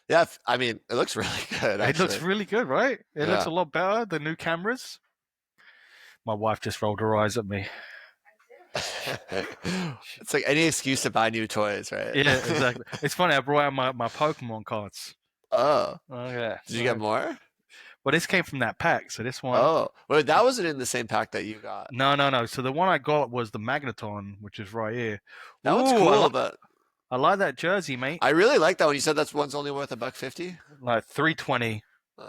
Yeah, I mean, it looks really good. It looks Actually, really good, right? It looks yeah. a lot better. The new cameras. My wife just rolled her eyes at me. It's like any excuse to buy new toys, right? Yeah, exactly. It's funny. I brought out my Pokemon cards. Oh, Oh yeah. did you get more? Well, this came from that pack. So this one. Oh, well, that wasn't in the same pack that you got. No. So the one I got was the Magneton, which is right here. That one's Ooh, cool, but I like that jersey, mate. I really like that one. You said that's one's only worth $1.50. Like 320. Uh,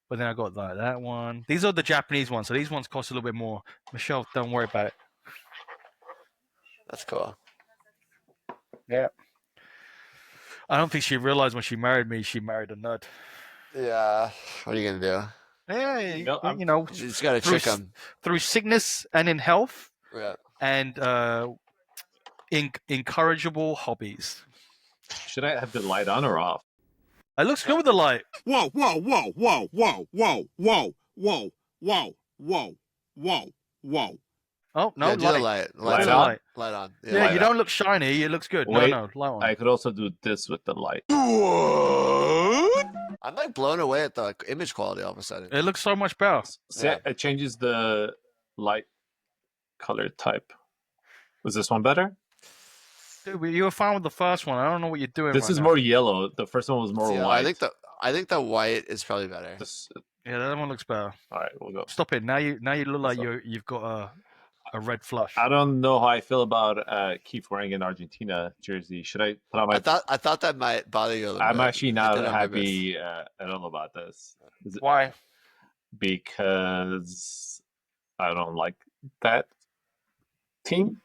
But then I got like that one. These are the Japanese ones, so these ones cost a little bit more. Michelle, don't worry about it. that's cool. Yeah. I don't think she realized when she married me, she married a nut. Yeah. What are you gonna do? Hey, No, I'm- you know, You just gotta through, trick them. through sickness and in health Yeah. and incorrigible hobbies. Should I have the light on or off? It looks good with the light. Whoa, whoa, whoa, whoa, whoa, whoa, whoa, whoa, whoa, whoa, whoa, whoa. Oh no, Yeah, do the light. light. Light Light on? on. Light on. Yeah, Light you on. don't look shiny. It looks good. Wait, No, light on. I could also do this with the light. What? I'm like blown away at the like, image quality all of a sudden. It looks so much better. See, Yeah. it changes the light color type. Was this one better? Dude, you were fine with the first one. I don't know what you're doing. This right is now. more yellow. The first one was more Yeah, white. I think the white is probably better. This, Yeah, that one looks better. all right, we'll go. Stop it. Now you look like Stop. you've got a red flush. I don't know how I feel about Keith wearing an Argentina jersey. Should I put on my? I thought that might bother you a little I'm bit. actually You not did it on purpose. happy at all about this. Is it- Why? Because I don't like that team.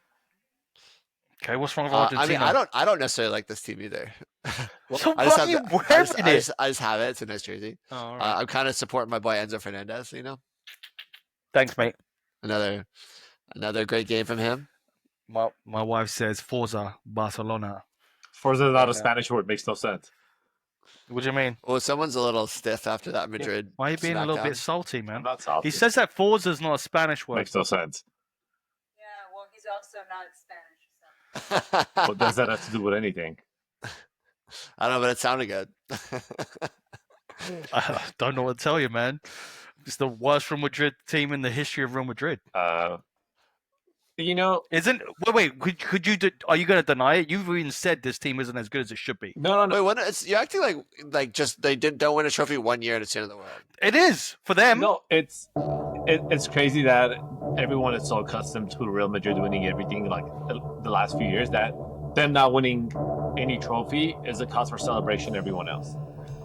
Okay, what's wrong with I Argentina? mean, I don't necessarily like this team either. So I just why are have you the- wearing it? I just have it. It's a nice jersey. Oh, all right. I'm kind of supporting my boy Enzo Fernandez. You know, Thanks, mate. another great game from him. My wife says Forza Barcelona. Forza is not a Yeah. Spanish word. Makes no sense. What do you mean? Well, someone's a little stiff after that Madrid. Why are you being a little smackdown. bit salty, I'm man? not salty. He says that Forza's not a Spanish word. Makes no sense. Yeah, well, he's also not Spanish. So. What does that have to do with anything? I don't know, but it sounded good. I don't know what to tell you, man. It's the worst Real Madrid team in the history of Real Madrid. You know, Isn't wait? Could you? Are you going to deny it? You've even said this team isn't as good as it should be. no. Wait, when you're acting like just they don't win a trophy 1 year and it's the end of the world. It is for them. No, it's crazy that everyone is so accustomed to Real Madrid winning everything like the last few years that them not winning any trophy is a cause for celebration. Everyone else,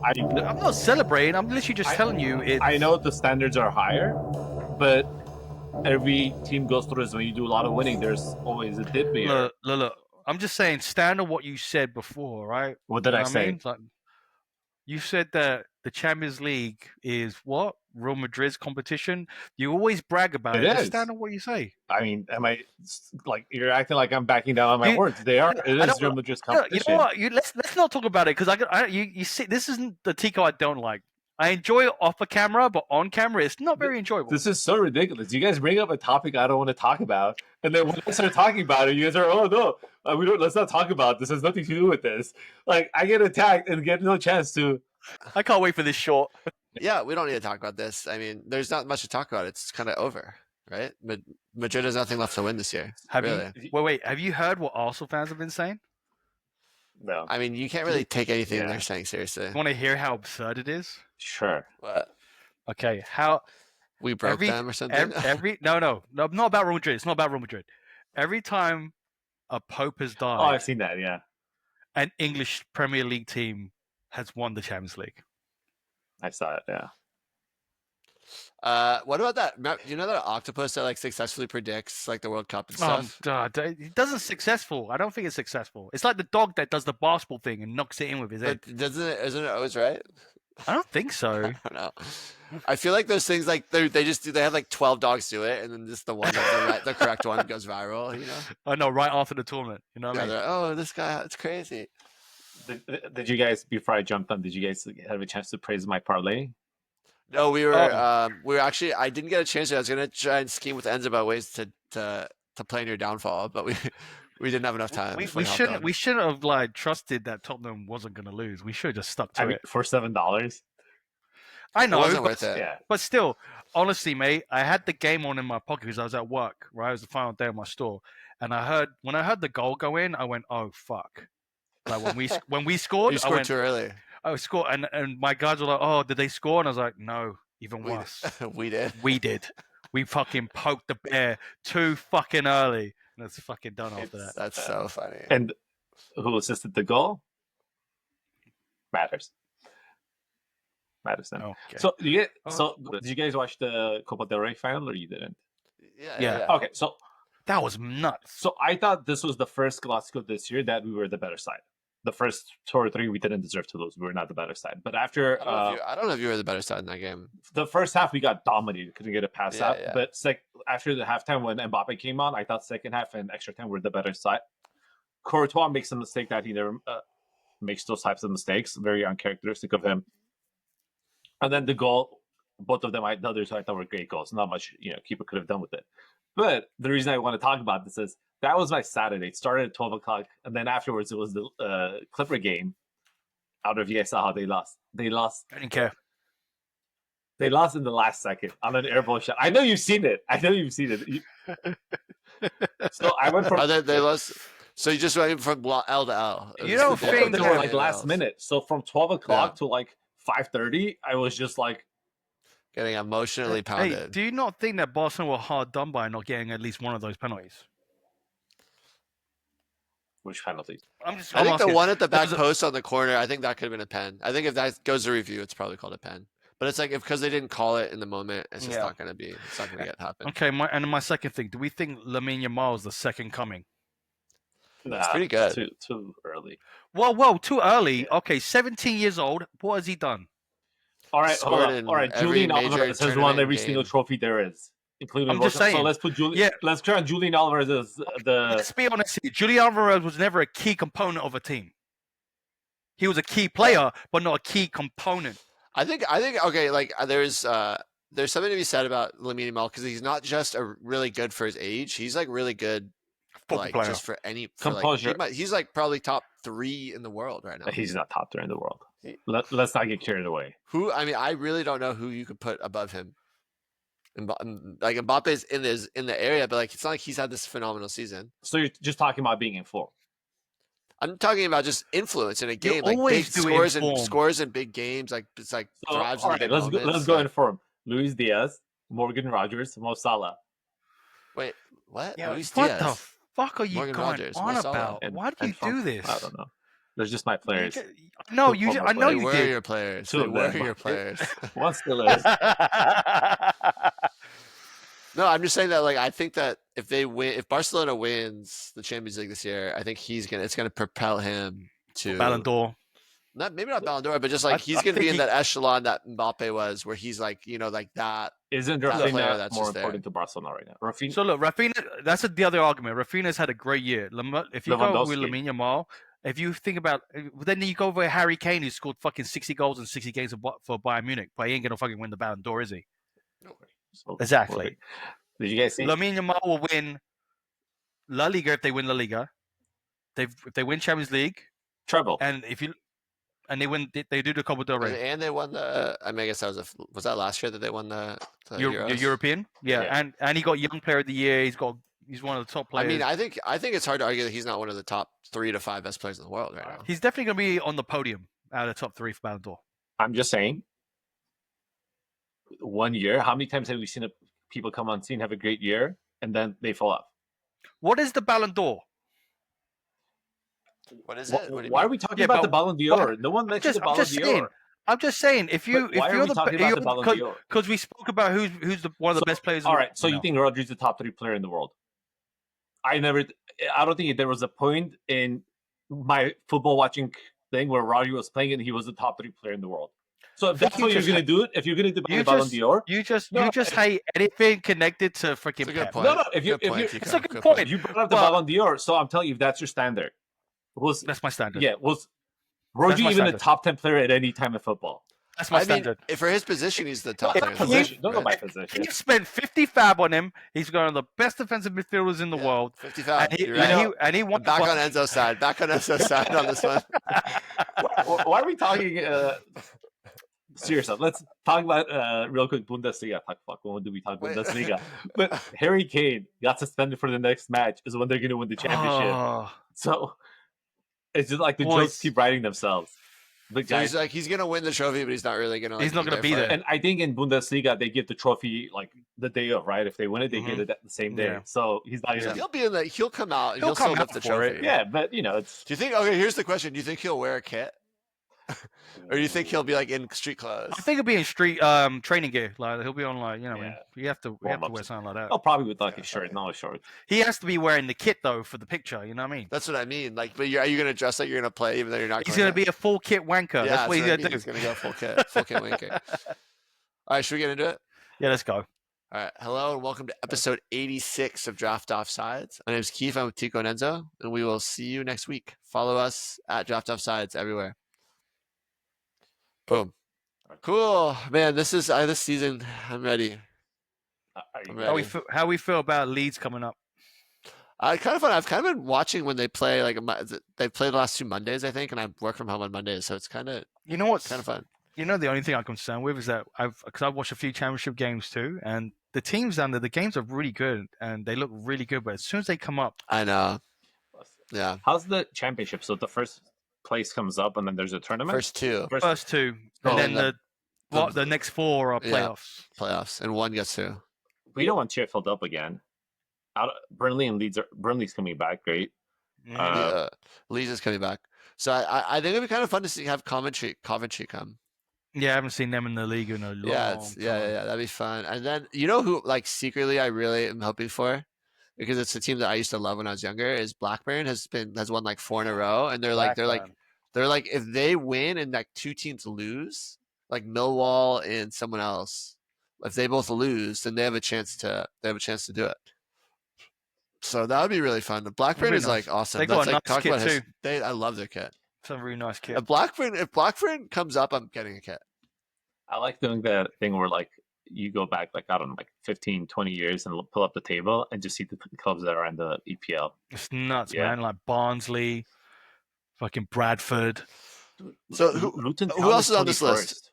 I'm not celebrating. I'm literally just telling you. I know the standards are higher, but every team goes through this. When you do a lot of winning, there's always a dip here. Look. I'm just saying, stand on what you said before, right? What did You know I what say? mean? Like, you said that the Champions League is what? Real Madrid's competition. You always brag about it. It Just is. stand on what you say. I mean, am I like you're acting like I'm backing down on my You- words? They are. It I is don't- Real Madrid's No, you competition. know what? Let's not talk about it because you see, this isn't the Tico I don't like. I enjoy it off a camera, but on camera, it's not very enjoyable. This is so ridiculous. You guys bring up a topic I don't want to talk about, and then when I start talking about it, you guys are, oh no, we don't. Let's not talk about this. Has nothing to do with this. Like I get attacked and get no chance to. I can't wait for this short. Yeah, we don't need to talk about this. I mean, there's not much to talk about. It's kind of over, right? Madrid has nothing left to win this year. Have really? you? Wait. Have you heard what Arsenal fans have been saying? No, I mean, you can't really take anything Yeah. they're saying seriously. You want to hear how absurd it is? sure. What? Okay, how We broke Every- them or something? every no, not about Real Madrid. It's not about Real Madrid. Every time a Pope has died, Oh, I've seen that. Yeah, an English Premier League team has won the Champions League. I saw it. Yeah. What about that? You know that octopus that like successfully predicts like the World Cup and stuff? It doesn't successful. I don't think it's successful. It's like the dog that does the basketball thing and knocks it in with his head. But isn't it always right? I don't think so. I don't know. I feel like those things like they have like 12 dogs do it, and then just the one that's the correct one goes viral. You know? I know, right after the tournament. You know what Yeah, I mean? they're like, oh, this guy, it's crazy. Did you guys before I jumped on? Did you guys have a chance to praise my parlay? No, we Oh. were actually. I didn't get a chance. I was gonna try and scheme with Enzo about ways to play in your downfall, but We didn't have enough time. We before he hopped shouldn't on. we shouldn't have like trusted that Tottenham wasn't going to lose. We should have just stuck to I mean, it. for $7. I It know, wasn't but, worth it. Yeah. but still, honestly, mate, I had the game on in my pocket because I was at work. Right, it was the final day of my store, and when I heard the goal go in, I went, "Oh fuck!" Like when we scored, You I scored went, too early. "Oh, score!" And my guys were like, "Oh, did they score?" And I was like, "No, even We, worse. we did. We did. We fucking poked the bear too fucking early, and it's fucking done after that." That's so funny. And who assisted the goal? Matters then. Okay. So did you guys watch the Copa del Rey final, or you didn't? Yeah. Okay, so That was nuts. I thought this was the first Clasico this year that we were the better side. The first 2 or 3 we didn't deserve to lose. We were not the better side. But after I don't know if you were the better side in that game. the first half, we got dominated. Couldn't get a pass Yeah, out. yeah. But after the halftime when Mbappe came on, I thought second half and extra time were the better side. Courtois makes a mistake that he never makes those types of mistakes. Very uncharacteristic of him. And then the goal, both of them, the others I thought were great goals. Not much, keeper could have done with it. But the reason I want to talk about this is that was my Saturday. It started at 12 o'clock. And then afterwards, it was the Clipper game. I don't know if you guys saw how they lost. They lost. I didn't care. They lost in the last second on an airball shot. I know you've seen it. So I went from They lost. So you just went from L to L. You don't think they that- were like last minute. So from 12 o'clock to like 5:30, I was just like, Getting emotionally Hey, pounded. do you not think that Barcelona were hard done by not getting at least one of those penalties? which penalty? I think the asking. one at the back There's a- post on the corner, I think that could have been a pen. I think if that goes to review, it's probably called a pen. But it's like because they didn't call it in the moment, it's just Yeah. not going to be. It's not going to happen. Okay, my second thing. Do we think Lamine Yamal is the second coming? Nah, pretty good. Too early. Whoa, too early. Okay, 17 years old. What has he done? All right, hold Scored on. in All right, every Julian major Alvarez has won tournament every game. single trophy there is, including. I'm just World Cup. saying. So let's put Julian. Yeah. Let's crown Julian Alvarez as the. Let's be honest here. Julian Alvarez was never a key component of a team. He was a key player, but not a key component. I think okay, like there's something to be said about Lamine Yamal because he's not just a really good for his age. He's like really good, Football like player. just for any Composure. he's like probably top 3 in the world right now. He's not top 3 in the world. Let's not get carried away. Who I mean, I really don't know who you could put above him. Like Mbappe's in the area, but like it's not like he's had this phenomenal season. So you're just talking about being in form. I'm talking about just influence in a game, like big always do scores in big games. Like it's like So, thrives. all in right, big let's moments, go like- in form. Luis Diaz, Morgan Rogers, Mo Salah. Wait, what? Yeah, Luis what Diaz? the fuck are you Morgan going Rogers, on Mo Salah, about? And- Why do and you from- do this? I don't know. They're just my players. No, Two you. former I know They you were did. your players. Two They of were them. your players. One still is. No, I'm just saying that like I think that if Barcelona wins the Champions League this year, I think it's gonna propel him to Ballon d'Or. maybe not Ballon d'Or, but just I like he's gonna think be in he- that echelon that Mbappe was, where he's like like that. Isn't That player Rafinha that's more just there. important to Barcelona right now? Rafinha, So look, Rafinha. That's the other argument. Rafinha's had a great year. If you go with Lewandowski. Lamine Yamal, if you think about, then you go with Harry Kane, who scored fucking 60 goals in 60 games for Bayern Munich, but he ain't gonna fucking win the Ballon d'Or, is he? So, Exactly. Did you guys see? Lamine Yamal will win La Liga if they win La Liga. If they win Champions League, Treble. and they win, they do the Copa del Rey. And they won the. I mean, I guess that was that last year that they won the Euros? European, yeah. Yeah. And he got Young Player of the Year. He's one of the top I players. mean, I think it's hard to argue that he's not one of the top 3 to 5 best players in the world right now. He's definitely going to be on the podium out of the top 3 for Ballon d'Or. I'm just saying. 1 year. How many times have we seen people come on scene, have a great year, and then they fall off? What is the Ballon d'Or? What is it? What do you Why mean? are we talking Yeah, about but- the Ballon d'Or? No one mentioned the I'm Ballon just saying. d'Or. I'm just saying, if Why are you're we talking about the Ballon d'Or? because we spoke about who's one of the best players. All right, so you think Rodri's the top 3 player in the world? I don't think there was a point in my football watching thing where Rodri was playing and he was the top 3 player in the world. So if think that's you what you're just going to do, if you're going to do you the Ballon just- d'Or, you just No, hate anything connected to freaking It's a good Pep. point. No, if you- Good point, if you- Pico. It's a good Good point. you brought up the Well- Ballon d'Or, so I'm telling you, if that's your standard, was That's my standard. was Rodri my even a standard. top 10 player at any time in football? That's my I mean, standard. if for his position, he's the top If player. in the he- league, Don't know right? my position. He spent 50 fab on him. He's one of the best defensive midfielders in the Yeah, world. 50 foul. And he, You're and, right. he, and he won I'm back the on Enzo's side. Back on Enzo's side on this one. Why are we talking? Seriously, let's talk about real quick Bundesliga. Fuck, when do we talk Wait. Bundesliga? But Harry Kane got suspended for the next match is when they're going to win the championship. Oh, So it's just like the Boys. jokes keep writing themselves. The So guy, he's like, he's gonna win the trophy, but he's not really gonna. Like, He's not gonna be for there. it. and I think in Bundesliga they give the trophy like the day of, right? If they win it, they get it the same day. Yeah. So he's not Yeah. even. He'll be in the. He'll come out. And He'll he'll still come lift the out for it. trophy. Yeah, but it's. Do you think? Okay, here's the question. Do you think he'll wear a kit, or do you think he'll be like in street clothes? I think he'll be in street training gear. Like he'll be on like Yeah. you have to Warm-ups. wear something like that. Oh, probably with like a shirt, not a short. He has to be wearing the kit though for the picture. You know what I mean? That's what I mean. Like, but are you gonna dress like you're gonna play, even though you're not? He's gonna be a full kit wanker. Yeah, That's what he's gonna do. He's gonna go full kit winking. All right, should we get into it? Yeah, let's go. All right. Hello and welcome to episode 86 of Draft Offsides. My name is Keith. I'm with Tico and Enzo, and we will see you next week. Follow us at Draft Offsides everywhere. Boom. Cool, man. This is this season. I'm ready. I'm ready. How we feel about Leeds coming up? Kind of fun. I've kind of been watching when they play. Like they play the last 2 Mondays, I think, and I work from home on Mondays, so it's kind of You know what's fun. You know, the only thing I'm concerned with is that I've watched a few championship games too, and the teams down there, the games are really good and they look really good. But as soon as they come up, I know. Yeah. How's the championship? So the first place comes up, and then there's a tournament. First 2 first 2, Oh, and then and the next 4 are Yeah. playoffs. playoffs, and 1 gets through. We don't want Sheffield up again. Burnley and Leeds Burnley's coming back, great. Leeds is coming back, so I think it'd be kind of fun to see have Coventry come. Yeah, I haven't seen them in the league in a long Yeah, time. that'd be fun. And then you know who, like, secretly I really am hoping for, because it's a team that I used to love when I was younger, is Blackburn has won like 4 in a row, and they're like if they win and like 2 teams lose, like Millwall and someone else, if they both lose, then they have a chance to do it. So that would be really fun. The Blackburn Be is nice. like awesome. They got a That's, nice talk kit about too. I love their kit. It's a really nice kit. If Blackburn comes up, I'm getting a kit. I like doing that thing where like you go back like I don't know, like 15, 20 years and pull up the table and just see the clubs that are in the EPL. It's nuts, Yeah. man. Like Barnsley, fucking Bradford. So Luton who Town else is on this 21st. list?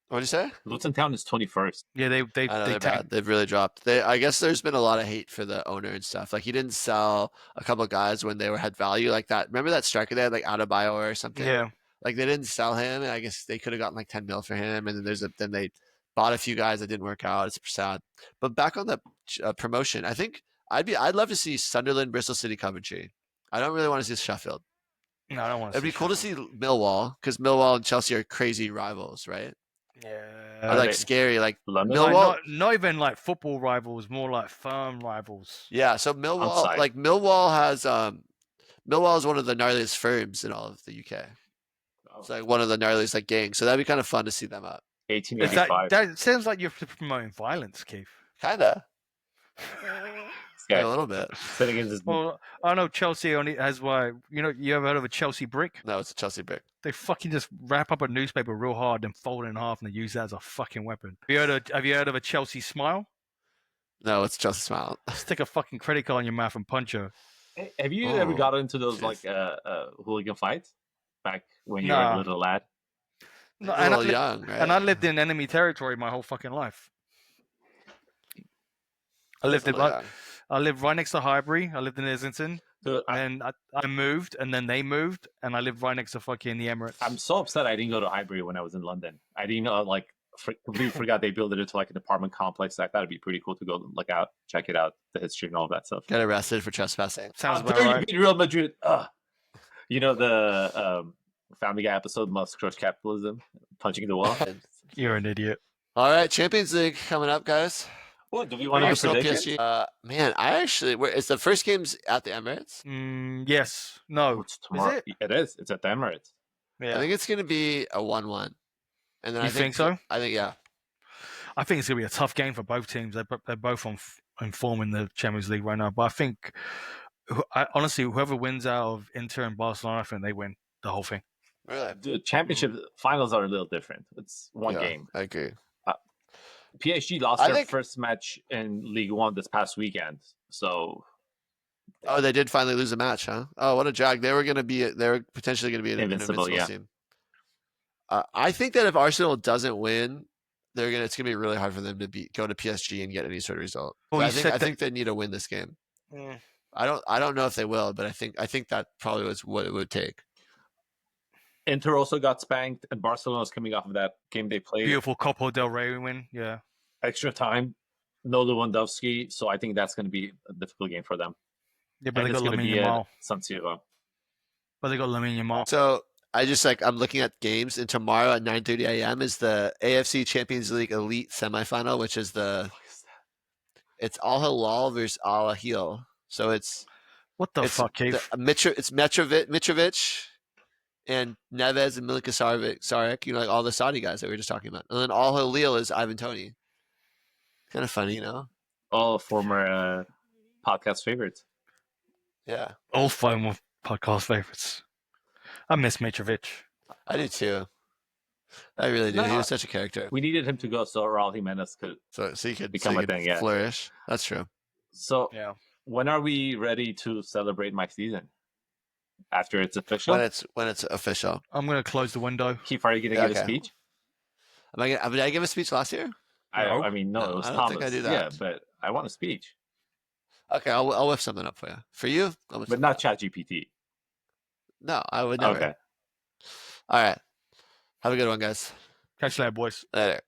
What'd you say? Luton Town is 21st. Yeah, they I know they're tanked. bad. They've really dropped. I guess there's been a lot of hate for the owner and stuff. Like he didn't sell a couple of guys when they had value like that. Remember that striker they had, like Adebayo or something? Yeah, Like they didn't sell him, and I guess they could have gotten like 10 mil for him. And then then they bought a few guys that didn't work out. It's sad. But back on the promotion, I think I'd love to see Sunderland, Bristol City, Coventry. I don't really want to see Sheffield. no, I don't want to. It'd be cool to see Millwall, because Millwall and Chelsea are crazy rivals, right? Yeah, Or like they- scary, like London. Millwall. not even like football rivals, more like firm rivals. Yeah, so Millwall, Outside. like Millwall is one of the gnarliest firms in all of the UK. It's like one of the gnarliest like gangs. So that'd be kind of fun to see them up. 1885. That sounds like you're promoting violence, Keith. Kinda. This Yeah, guy a little bit. sitting in his Well, I know Chelsea only has you ever heard of a Chelsea brick? No, it's a Chelsea brick. They fucking just wrap up a newspaper real hard and fold it in half and they use that as a fucking weapon. Have you heard of a Chelsea smile? No, it's Chelsea Smile. Stick a fucking credit card in your mouth and punch her. Have you ever Oh, got into those like jeez. hooligan fights back when you were Nah. a little lad? No, A and, little young, right? and I lived in enemy territory my whole fucking life. I lived A little young. I lived right next to Highbury. I lived in Islington. Dude, And I moved, and then they moved, and I lived right next to fucking the Emirates. I'm so upset I didn't go to Highbury when I was in London. I didn't completely forgot they built it into like an apartment complex. I thought it'd be pretty cool to go check it out, the history and all that stuff. Got arrested for trespassing. Sounds How about dare you right. beat Real Madrid? Ugh. You know the Family Guy episode, Must Crush Capitalism, punching the wall. You're an idiot. All right, Champions League coming up, guys. What do we want to Arsenal, do predictions? PSG. Man, it's the first game's at the Emirates. Yes. No. It's tomorrow. it? It is. It's at the Emirates. Yeah. I think it's going to be a 1-1. And then You think so? I think, yeah. I think it's going to be a tough game for both teams. They're both on form in the Champions League right now. But I think, honestly, whoever wins out of Inter and Barcelona, I think they win the whole thing. Really? The championship finals are a little different. It's one Yeah, game. I agree. PSG lost I their think- first match in League One this past weekend. So Oh, they did finally lose a match, huh? Oh, what a drag! They were potentially gonna be an Invincible, invincible yeah. team. I think that if Arsenal doesn't win, it's gonna be really hard for them to go to PSG and get any sort of result. Well, I you said think they need to win this game. Mm. I don't know if they will, but I think that probably was what it would take. Inter also got spanked, and Barcelona is coming off of that game they played. Beautiful Copa del Rey win. Yeah. Extra time, no Lewandowski, so I think that's going to be a difficult game for them. Yeah, but And they it's got going to Lamine be at Yamal. San Siro. But they got Lamine Yamal. So I'm looking at games, and tomorrow at 9:30 a.m. is the AFC Champions League Elite semifinal, which is it's Al Hilal versus Al Ahly. So it's What the fuck, Keith? It's Mitrovic and Neves and Sarek, like all the Saudi guys that we were just talking about. And then Al Hilal is Ivan Toney. Kind of funny, All former podcast favorites. Yeah. All former podcast favorites. I miss Mitrovic. I do too. I really do. No, He was such a character. We needed him to go so Raul Jimenez could. So he could become a thing, yeah. flourish. That's true. So Yeah. when are we ready to celebrate my season? After it's official? When it's official. I'm going to close the window. Keith, are you going to give a speech? Did I give a speech last year? I mean, no, it was I don't Thomas. think I do that. Yeah, but I want a speech. Okay, I'll whip something up for you. For you? But not ChatGPT. No, I would never. Okay. All right. Have a good one, guys. Catch you later, boys. Later.